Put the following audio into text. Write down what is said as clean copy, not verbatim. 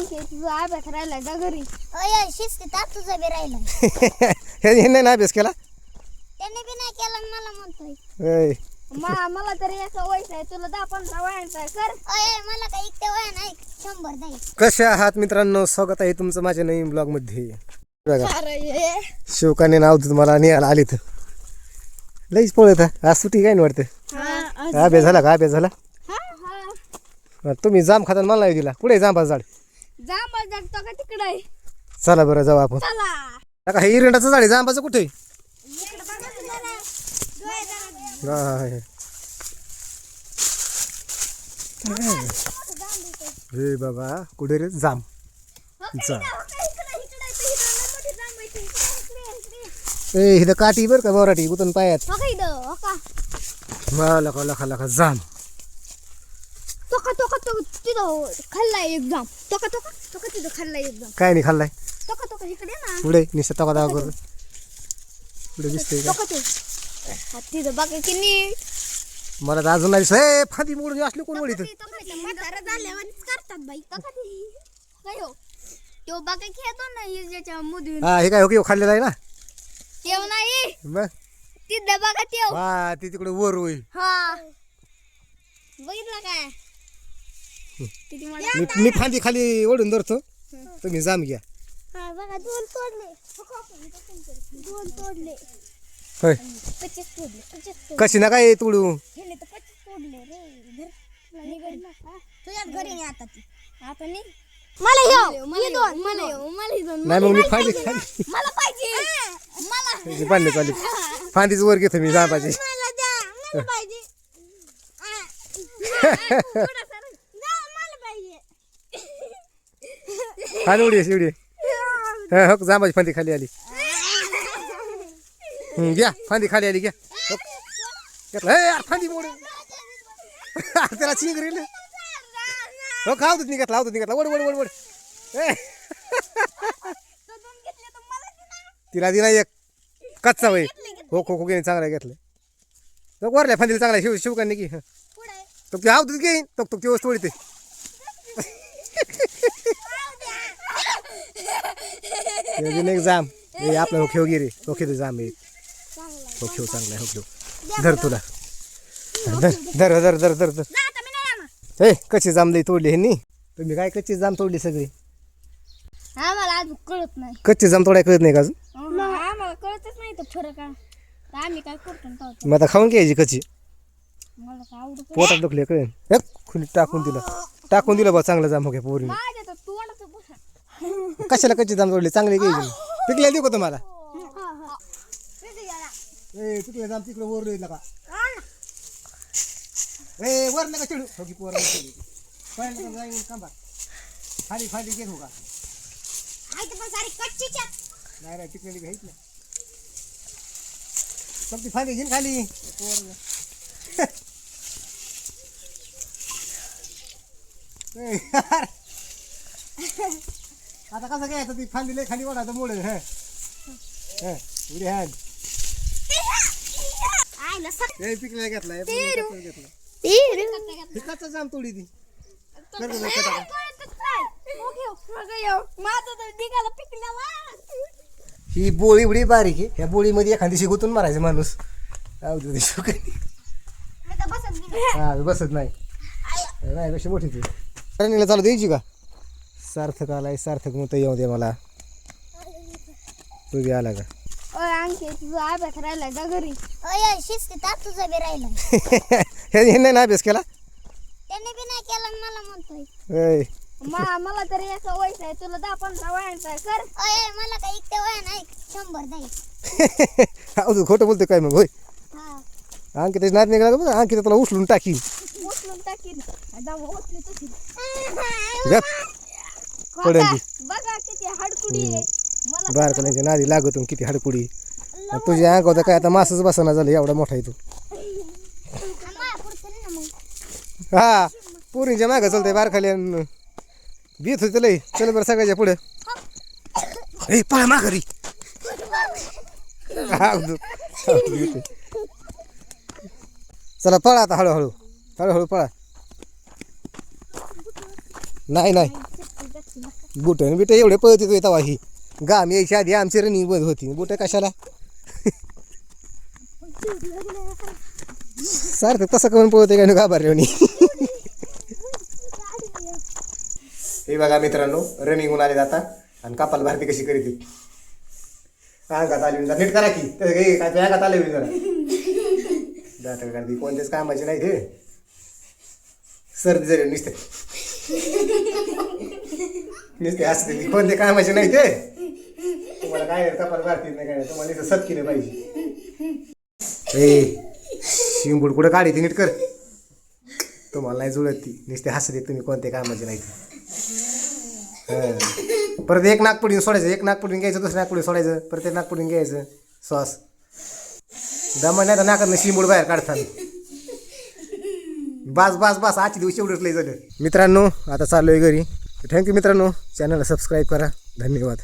आणखी तुझा अभ्यास राहिला का घरी? अय शिस्तीत आज तुझा बी राहिला. हे नाही अभ्यास केला त्याने बी नाही केला आणि मला म्हणतोय. मला तरी असं वयस आहे, तुला 10-15 वयाचा आहे कर. अय मला काही इतक्या वया नाही, 100 नाही. कशा आहात मित्रांनो, स्वागत आहे तुमचं माझ्या नवीन ब्लॉग मध्ये. बघा अरे शिवकाने नाव देत मला न्यायला आली तर लईच पळत आज सुट्टी काय नाही वाटतं. अभ्यास झाला का? अभ्यास झाला. तुम्ही जाम खाता मला नाही दिला. कुठे जांबाचं झाड? जांभळ झाड तो का तिकडे आहे? चला बरं जाऊ आपण. चला का हे इरंडाचं झाड आहे, जांबाचं कुठे? इकडे बघा जरा. डोळे जरा. नाही. हे बाबा कुठे रे जाम जा. ए इथं काठी बरं का बोराटी गुतून पायात. लखा लखा लखा जाम. तिथं खाल्लाय एकदम. तिथं खाल्लाय एकदम. काय नाही खाल्लाय. इकडे ना. पुढे निसत टोका दावा करून पुढे दिसतंय का? तिथं बघा की नीट. मला तर अजून नाही दिसत. फांदी मोडून असले कोण वळीत? म्हातारा झाल्यावानीच करतात बाई. काय हो तो बघा खेळतो ना हे ज्याच्या मधून. हा हे काय हो खाल्लेलं आहे ना? तेव नाही मग तिथं बघा तेव. हा ती तिकडे वर होईल. हा बघितलं काय किती मोठा. मी फांदी खाली ओढून धरतो, तुम्ही जाम घ्या. हा बघा दोन तोडले. होय 25 तोडले. कशी ना काय तोडू? गेले तर 25 तोडले रे. तुझ्याच घरी नाही आता ती. आता नाही मला येऊ. मला दोन. नाही मग मी फांदी खाली मला पाहिजे. मला पाणी चालली फांदीच वर घेतो मी जांबाची. मला द्या. मला पाहिजे. मला पाहिजे. फांदी उडी उडी. हो जांबाची फांदी खाली आली. घ्या फांदी खाली आली घ्या. फांदी मोड त्याला चिंगरी हो खावतो निघातला वड वड वड वड. तिला दिला एक कच्चा वय. हो खो खो घेईन चांगला घेतलं. तो वरल्या फांदीला चांगला शिवकांनी की तो ते आवतच घेईन तो ती वस्तू ओढते. एक जाम हे आपला हो खेळ गिरे हो खेळ जाम एक हो खेळ चांगला हो खेळ धर तुला धर धर धर धर धर धर. हे कच्ची जाम लई तोडली हे नी. तुम्ही काय कच्ची जाम तोडली सगळी? आम्हाला अजून कळत नाही. कच्ची जाम तोडाय कळत नाही का अजून? आम्हाला कळतच नाही तर फरक आहे. आम्ही काय करतो मग आता खाऊन घ्यायची कच्ची. मला काय आवडत पोटात दुखले कळेल. हे खुली टाकून दिलं बा चांगलं जाम हो घ्या पोरी. माझ्या तर तोंडाचं बघा. कशाला कच्ची जाम तोडली? चांगली घ्यायची पिकल्या देऊ का तुम्हाला? ए तिकडे जाम तिकडे वर येईल का? ए वर नका चढू हो की पोर जाईन कांबा खाली खाली घेत हो का? नाही रे तिकडे घ्यायच नाही. ती फांदी घेईन खाली पोर. आता कसं घ्यायचं ती फांदी लय खाली वाढायचं मोड. उडी हॅन पिकल्या घेतला पिकाचा जाम तोडी ती. ही बोळी उडी बारीक आहे. ह्या बोळीमध्ये एखादी गुतून मारायचं माणूस. हा बसत नाही कशी मोठी ती रनिंगला चालू द्यायची का? सार्थक आलाय. सार्थक म्हणतो येऊ दे मला. तू बी आला का? आणखी तुझा अभ्यास राहिला का घरी? अय शिस्तीत आज तुझा बी राहिला. हे नाही अभ्यास केला. त्याने बी नाही केला आणि मला म्हणतोय. मला तरी असं वयस आहे, तुला 10-15 वयाचा आहे कर. अय मला काही इतक्या वया नाही, 100 नाही. तू खोटं बोलतो काय मग? होय हा अंकित नात निघाला का? बघा अंकित तुला उचलून टाकी. उचलून टाकीन. उचली तशी पडेल बघा किती हाडकुडी आहे. मला बारकाल्यांच्या नादी लागतो किती हाडकुडी. तुझ्या अंगावर काय आता मासच बसना झालं एवढा मोठा आहे तू. हा पोरींच्या मागं चालतंय बारखाल्या भीत होते लय. चल बरं सगळ्याच्या पुढे पळा माघारी. चला पळा आता हळूहळू हळूहळू पळा. नाही नाही बुटं बिटं एवढे पळत येतो तेव्हा ही गाम यायच्या आधी आमची रनिंग बंद होती बुटं कशाला सारखं कसं करून पळते काय घाबरल्याने हे बघा मित्रांनो रनिंग होऊन आले जाता आणि कपाल भारती कशी करीत अंगात आली नीट करा की काय अंगात आले जरा दाता करते कोणतेच कामाचे नाही ते सर्दी जरी नुसते नुसते हसते ती कोणते कामाचे नाही ते तुम्हाला काय कपाल भारती नाही काय तुम्हाला नुसतं सत केलं पाहिजे ए शिंबूड कुठं काढी ती नीट कर तुम्हाला नाही जुळत ती नुसते हसते तुम्ही कोणते कामाचे नाही परत एक नागपुडीन सोडायचं एक नागपुडीन घ्यायचं दुसऱ्या नागपुडी सोडायचं परत एक नागपुडीन घ्यायचं सॉस दमन नाही तर नाकात शिंबूड बाहेर काढताना बास आजच्या दिवशी एवढंच लय झालं मित्रांनो आता चाललोय घरी थँक्यू मित्रांनो चॅनलला सबस्क्राईब करा धन्यवाद